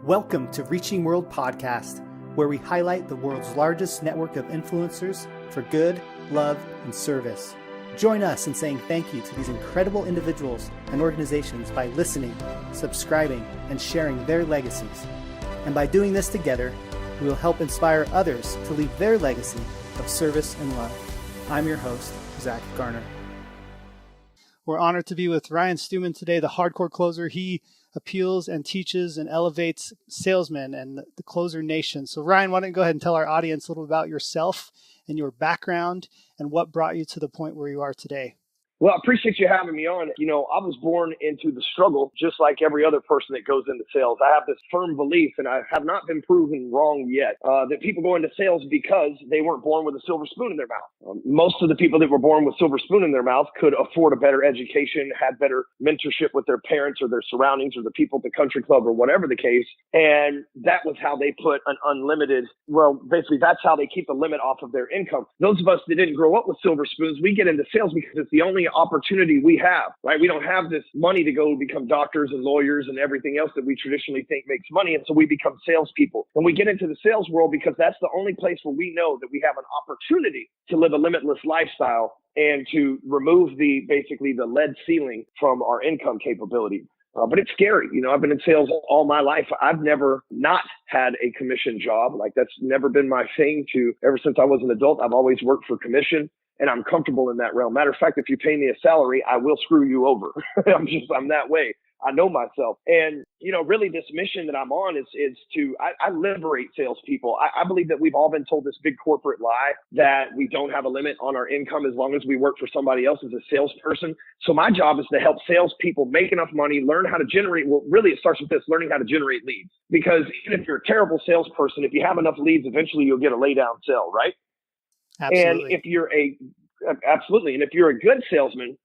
Welcome to Reaching World Podcast, where we highlight the world's largest network of influencers for good, love, and service. Join us in saying thank you to these incredible individuals and organizations by listening, subscribing, and sharing their legacies. And by doing this together, we will help inspire others to leave their legacy of service and love. I'm your host, Zach Garner. We're honored to be with Ryan Stewman today, the hardcore closer. He appeals and teaches and elevates salesmen and the closer nation. So Ryan, why don't you go ahead and tell our audience a little about yourself and your background and what brought you to the point where you are today. Well, I appreciate you having me on. You know, I was born into the struggle just like every other person that goes into sales. I have this firm belief, and I have not been proven wrong yet, that people go into sales because they weren't born with a silver spoon in their mouth. Most of the people that were born with silver spoon in their mouth could afford a better education, had better mentorship with their parents or their surroundings or the people at the country club or whatever the case. And that was how they put an unlimited, well, basically that's how they keep the limit off of their income. Those of us that didn't grow up with silver spoons, we get into sales because it's the only opportunity we have, right? We don't have this money to go become doctors and lawyers and everything else that we traditionally think makes money. And so we become salespeople. And we get into the sales world because that's the only place where we know that we have an opportunity to live a limitless lifestyle and to remove basically the lead ceiling from our income capability. But it's scary. You know, I've been in sales all my life. I've never not had a commission job. Like that's never been my thing ever since I was an adult. I've always worked for commission. And I'm comfortable in that realm. Matter of fact, if you pay me a salary, I will screw you over. I'm that way. I know myself. And, you know, really this mission that I'm on is I liberate salespeople. I believe that we've all been told this big corporate lie that we don't have a limit on our income as long as we work for somebody else as a salesperson. So my job is to help salespeople make enough money, learn how to generate. Well, really it starts with this, learning how to generate leads. Because even if you're a terrible salesperson, if you have enough leads, eventually you'll get a lay down sell, right? Absolutely. And if you're and if you're a good salesman,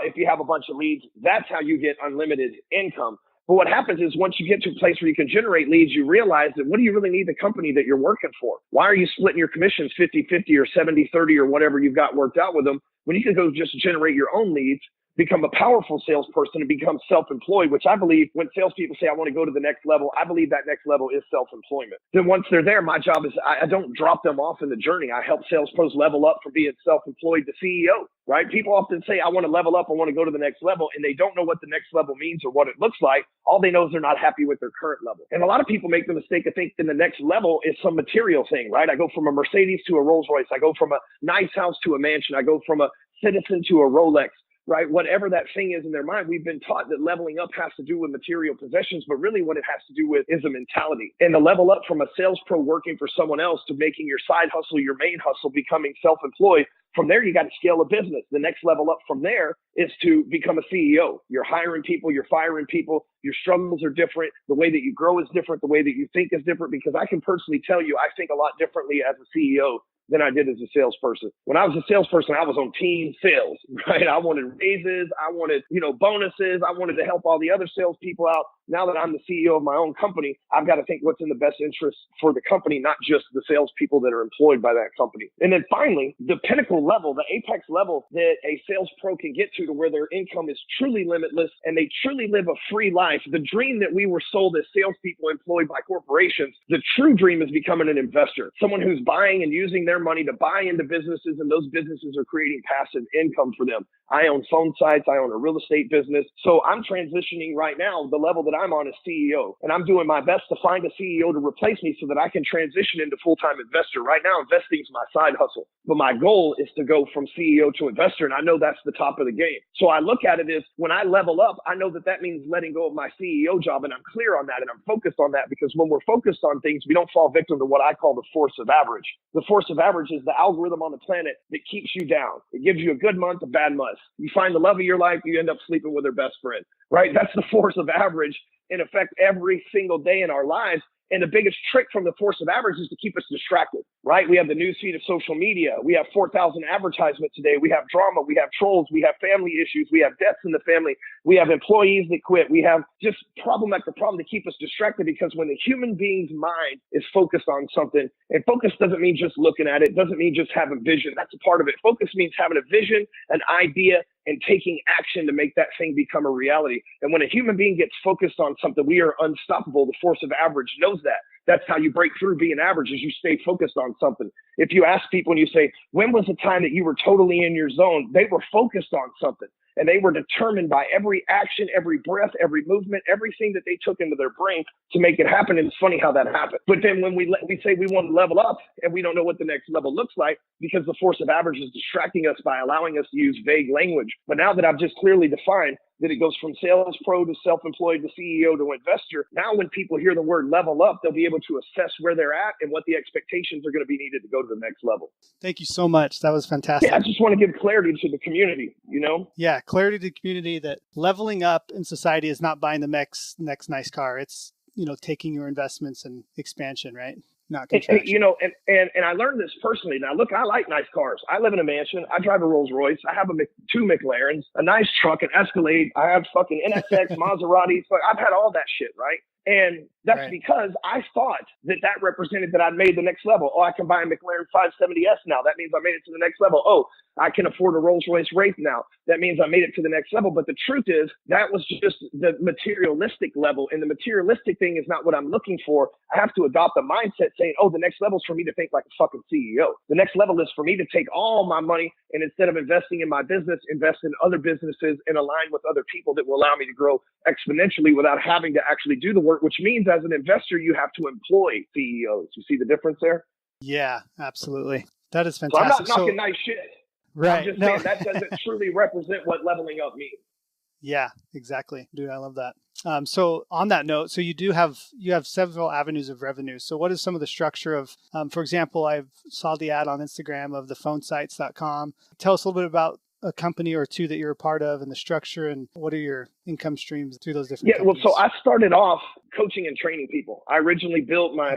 if you have a bunch of leads, that's how you get unlimited income. But what happens is once you get to a place where you can generate leads, you realize that what do you really need the company that you're working for? Why are you splitting your commissions 50-50 or 70-30 or whatever you've got worked out with them when you can go just generate your own leads, become a powerful salesperson and become self-employed, which I believe when salespeople say, I want to go to the next level, I believe that next level is self-employment. Then once they're there, my job is I don't drop them off in the journey. I help sales pros level up from being self-employed to CEO, right? People often say, I want to level up, I want to go to the next level, and they don't know what the next level means or what it looks like. All they know is they're not happy with their current level. And a lot of people make the mistake of thinking the next level is some material thing, right? I go from a Mercedes to a Rolls Royce. I go from a nice house to a mansion. I go from a Citizen to a Rolex. Right? Whatever that thing is in their mind, we've been taught that leveling up has to do with material possessions, but really what it has to do with is a mentality. And to level up from a sales pro working for someone else to making your side hustle your main hustle, becoming self-employed. From there, you got to scale a business. The next level up from there is to become a CEO. You're hiring people, you're firing people, your struggles are different. The way that you grow is different. The way that you think is different, because I can personally tell you, I think a lot differently as a CEO than I did as a salesperson. When I was a salesperson, I was on team sales, right? I wanted raises. I wanted, bonuses. I wanted to help all the other salespeople out. Now that I'm the CEO of my own company, I've got to think what's in the best interest for the company, not just the salespeople that are employed by that company. And then finally, the pinnacle level, the apex level that a sales pro can get to where their income is truly limitless and they truly live a free life. The dream that we were sold as salespeople employed by corporations, the true dream is becoming an investor, someone who's buying and using their money to buy into businesses, and those businesses are creating passive income for them. I own phone sites. I own a real estate business. So I'm transitioning right now. The level that I'm on is CEO, and I'm doing my best to find a CEO to replace me so that I can transition into full-time investor. Right now, investing is my side hustle, but my goal is to go from CEO to investor, and I know that's the top of the game. So I look at it as when I level up, I know that means letting go of my CEO job, and I'm clear on that, and I'm focused on that, because when we're focused on things, we don't fall victim to what I call the force of average. The force of average is the algorithm on the planet that keeps you down. It gives you a good month, a bad month. You find the love of your life, you end up sleeping with their best friend, right? That's the force of average in effect every single day in our lives. And the biggest trick from the force of average is to keep us distracted, right? We have the newsfeed of social media. We have 4,000 advertisements today. We have drama. We have trolls. We have family issues. We have deaths in the family. We have employees that quit. We have just problem after problem to keep us distracted, because when the human being's mind is focused on something, and focus doesn't mean just looking at it, doesn't mean just having vision. That's a part of it. Focus means having a vision, an idea, and taking action to make that thing become a reality. And when a human being gets focused on something, we are unstoppable. The force of average knows that. That's how you break through being average, is you stay focused on something. If you ask people and you say, when was the time that you were totally in your zone? They were focused on something. And they were determined by every action, every breath, every movement, everything that they took into their brain to make it happen. And it's funny how that happened. But then when we say we want to level up and we don't know what the next level looks like, because the force of average is distracting us by allowing us to use vague language. But now that I've just clearly defined that it goes from sales pro to self-employed to CEO to investor, now when people hear the word level up, they'll be able to assess where they're at and what the expectations are going to be needed to go to the next level. Thank you so much. That was fantastic. Yeah, I just want to give clarity to the community, Yeah, clarity to the community that leveling up in society is not buying the next nice car. It's, taking your investments and expansion, right? Not contraction. And I learned this personally. Now, look, I like nice cars. I live in a mansion. I drive a Rolls Royce. I have two McLarens, a nice truck, an Escalade. I have fucking NSX, Maseratis. I've had all that shit, right? And that's because I thought that represented that I'd made the next level. Oh, I can buy a McLaren 570S now. That means I made it to the next level. Oh, I can afford a Rolls Royce Wraith now. That means I made it to the next level. But the truth is that was just the materialistic level. And the materialistic thing is not what I'm looking for. I have to adopt a mindset saying, oh, the next level is for me to think like a fucking CEO. The next level is for me to take all my money and instead of investing in my business, invest in other businesses and align with other people that will allow me to grow exponentially without having to actually do the work, which means as an investor, you have to employ CEOs. You see the difference there? Yeah, absolutely. That is fantastic. So I'm not knocking nice shit. Right. I'm just saying that doesn't truly represent what leveling up means. Yeah, exactly. Dude, I love that. So on that note, so you have several avenues of revenue. So what is some of the structure of, for example, I saw the ad on Instagram of thephoneSites.com. Tell us a little bit about a company or two that you're a part of and the structure and what are your income streams through those different companies? Well, so I started off coaching and training people. I originally built my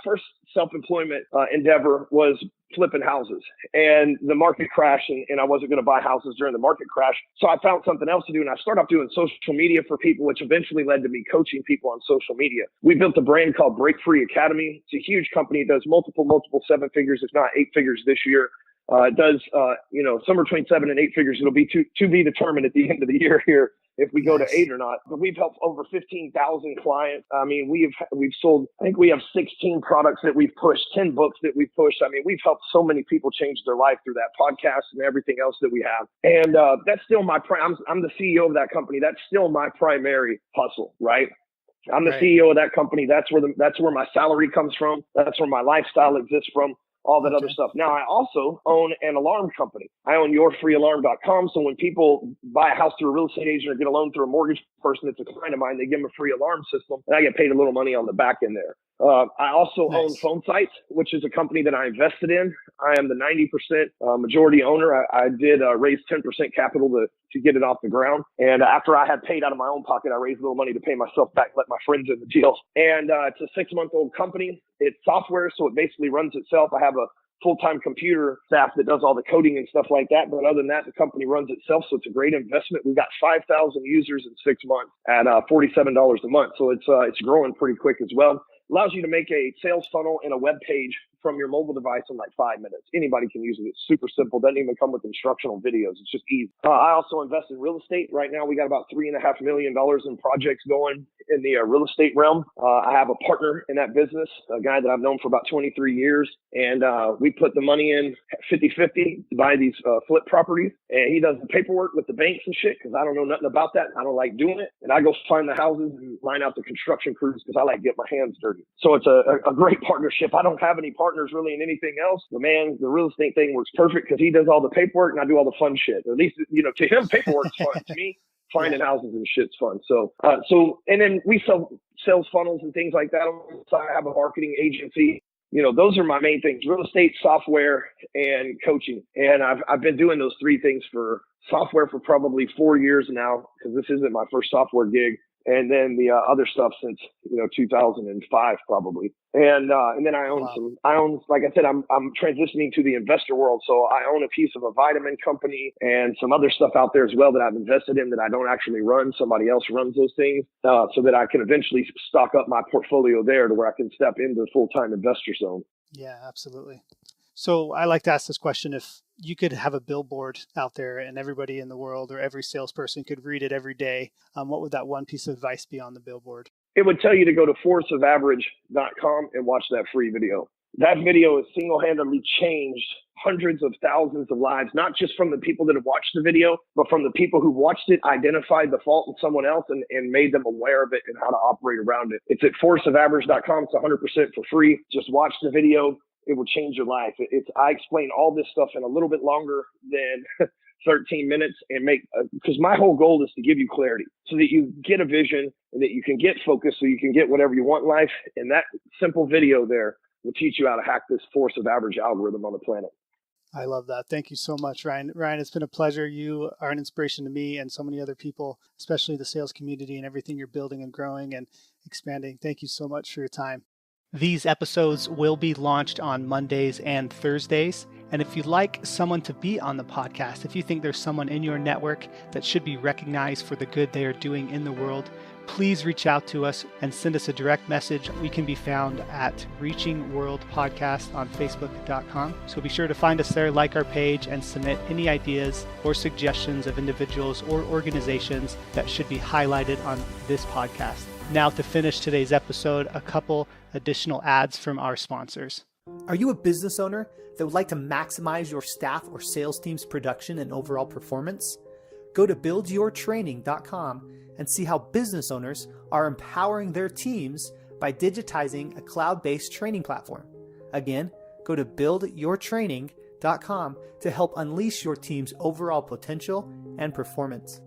first self-employment endeavor was flipping houses, and the market crashed and I wasn't going to buy houses during the market crash. So I found something else to do and I started off doing social media for people, which eventually led to me coaching people on social media. We built a brand called Break Free Academy. It's a huge company. It does multiple 7 figures, if not 8 figures this year. It does, somewhere between 7 and 8 figures. It'll be to be determined at the end of the year here if we go to 8 or not. But we've helped over 15,000 clients. I mean, we've sold, I think we have 16 products that we've pushed, 10 books that we've pushed. I mean, we've helped so many people change their life through that podcast and everything else that we have. And that's still I'm the CEO of that company. That's still my primary hustle, right? I'm the CEO of that company. That's where my salary comes from. That's where my lifestyle exists from. All that other stuff. Now, I also own an alarm company. I own yourfreealarm.com. So when people buy a house through a real estate agent or get a loan through a mortgage person that's a client of mine, they give them a free alarm system, and I get paid a little money on the back end there. I also own Phone Sites, which is a company that I invested in. I am the 90% majority owner. I did raise 10% capital to get it off the ground. And after I had paid out of my own pocket, I raised a little money to pay myself back, let my friends in the deal. And it's a 6-month-old company. It's software, so it basically runs itself. I have a full-time computer staff that does all the coding and stuff like that. But other than that, the company runs itself. So it's a great investment. We've got 5,000 users in 6 months at $47 a month. So it's growing pretty quick as well. Allows you to make a sales funnel and a web page from your mobile device in like 5 minutes. Anybody can use it. It's super simple. Doesn't even come with instructional videos. It's just easy. I also invest in real estate. Right now, we got about $3.5 million in projects going in the real estate realm. I have a partner in that business, a guy that I've known for about 23 years. And we put the money in 50-50 to buy these flip properties. And he does the paperwork with the banks and shit because I don't know nothing about that. I don't like doing it. And I go find the houses and line out the construction crews because I like to get my hands dirty. So it's a great partnership. I don't have any partners really in anything else. The real estate thing works perfect because he does all the paperwork and I do all the fun shit. At least, to him, paperwork's fun. To me, finding houses and shit's fun. So and then we sell sales funnels and things like that. I have a marketing agency. Those are my main things: real estate, software, and coaching. And I've been doing those 3 things for software for probably 4 years now because this isn't my first software gig. And then the other stuff since 2005 probably. And then I own like I said, I'm transitioning to the investor world. So I own a piece of a vitamin company and some other stuff out there as well that I've invested in that I don't actually run. Somebody else runs those things so that I can eventually stock up my portfolio there to where I can step into the full-time investor zone. Yeah, absolutely. So I like to ask this question: if you could have a billboard out there and everybody in the world or every salesperson could read it every day, what would that one piece of advice be on the billboard? It would tell you to go to forceofaverage.com and watch that free video. That video has single-handedly changed hundreds of thousands of lives, not just from the people that have watched the video, but from the people who watched it, identified the fault in someone else, and made them aware of it and how to operate around it. It's at forceofaverage.com. It's 100% for free. Just watch the video. It will change your life. I explain all this stuff in a little bit longer than 13 minutes and because my whole goal is to give you clarity so that you get a vision and that you can get focused so you can get whatever you want in life. And that simple video there will teach you how to hack this force of average algorithm on the planet. I love that. Thank you so much, Ryan. Ryan, it's been a pleasure. You are an inspiration to me and so many other people, especially the sales community and everything you're building and growing and expanding. Thank you so much for your time. These episodes will be launched on Mondays and Thursdays. And if you'd like someone to be on the podcast, if you think there's someone in your network that should be recognized for the good they are doing in the world, please reach out to us and send us a direct message. We can be found at Reaching World Podcast on Facebook.com. So be sure to find us there, like our page, and submit any ideas or suggestions of individuals or organizations that should be highlighted on this podcast. Now, to finish today's episode, a couple additional ads from our sponsors. Are you a business owner that would like to maximize your staff or sales team's production and overall performance? Go to buildyourtraining.com and see how business owners are empowering their teams by digitizing a cloud-based training platform. Again, go to buildyourtraining.com to help unleash your team's overall potential and performance.